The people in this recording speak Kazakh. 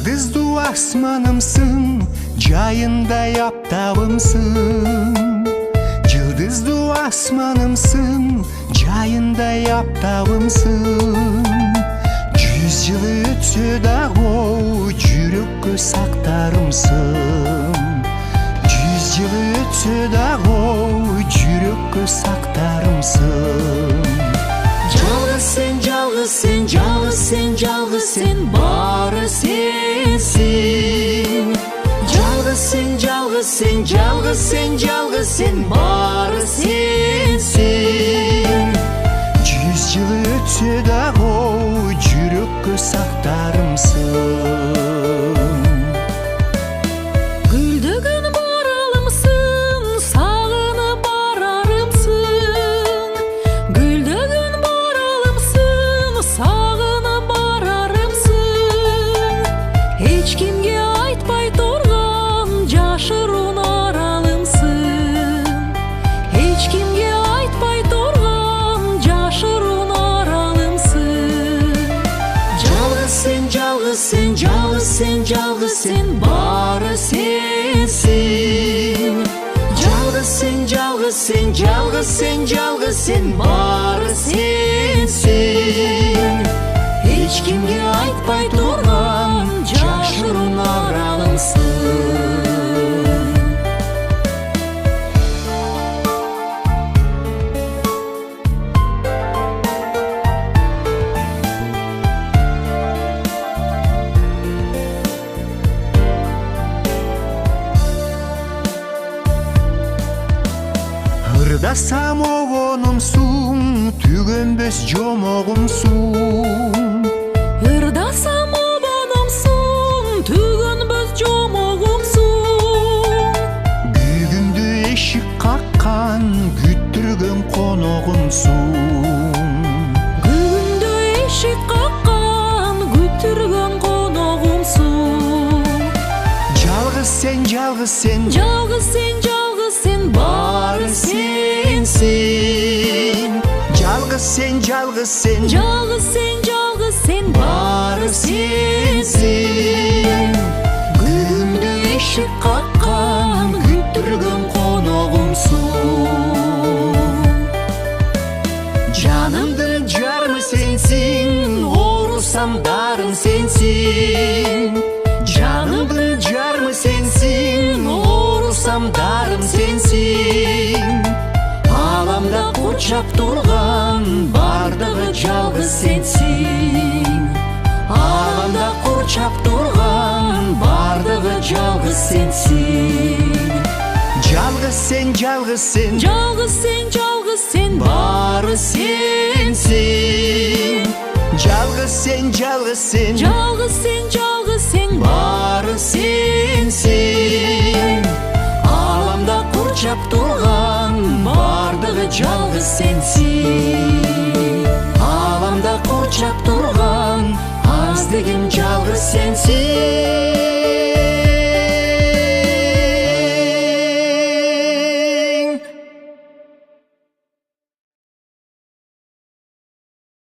Yıldızlı asmanımsın, cayında yaptağımsın. Yıldızlı asmanımsın, cayında yaptağımsın. 100 yıl ötse de o yürek saktarımsın. 100 yıl ötse de o yürek saktarımsın. Жалғыз сен, жалғыз сен, жалғыз сен, жалғыз сен, бары сенсің. Жалғыз сен, жалғыз сен, жалғыз сен, жалғыз сен, бары сенсің. 100 жыл өтсе дағы жүрекке сақтарымсың. Гүлдеген баралымсың, сағынып барарымсың. Гүлдеген баралымсың, сағынып барарымсың. Ешкімге айтпай тұрған жашырын аралымсың. Ешкімге айтпай тұрған жашырын аралымсың. Жалғыз сен, жалғыз сен, жалғыз сен, жалғыз сен, бары сенсің. Жалғыз сен, жалғыз сен, жалғыз сен, жалғыз сен, бары сенсің. Ешкімге айтпай тұрған жашырын аралымсың. Ырдасам оғонымсың, түгенбес жомоғымсың. Ырдасам обанымсың, түгенбес жомоғымсың. Бүгінді ешік қаққан, күттірген қонағымсың. Бүгінді ешік қаққан, күттірген қонағымсың. Жалғыз сен, жалғыз сен, Жалғыз сен, жалғыз сен, бары сенсің. Жалғыз сен, жалғыз сен, жалғыз сен, жалғыз сен, бары сенсің. Гүлімді ешік қаққан, күттірген қонағымсың. Жанымдың жармы сенсің, орысам дарым сенсің. Жанымдың жармы сенсің, орысам дарым сенсің. Аламда қоршап тұрған бардығы жалғыз сенсің. Аламда қоршап тұрған бардығы жалғыз сенсің. Жалғыз сен, жалғыз сен, жалғыз сен, жалғыз сен, бары сенсің. Жалғыз сен, жалғыз сен, жалғыз сен, жалғыз сен, бары сенсің. Аламда қоршап тұрған бардығы жалғыз сенсің.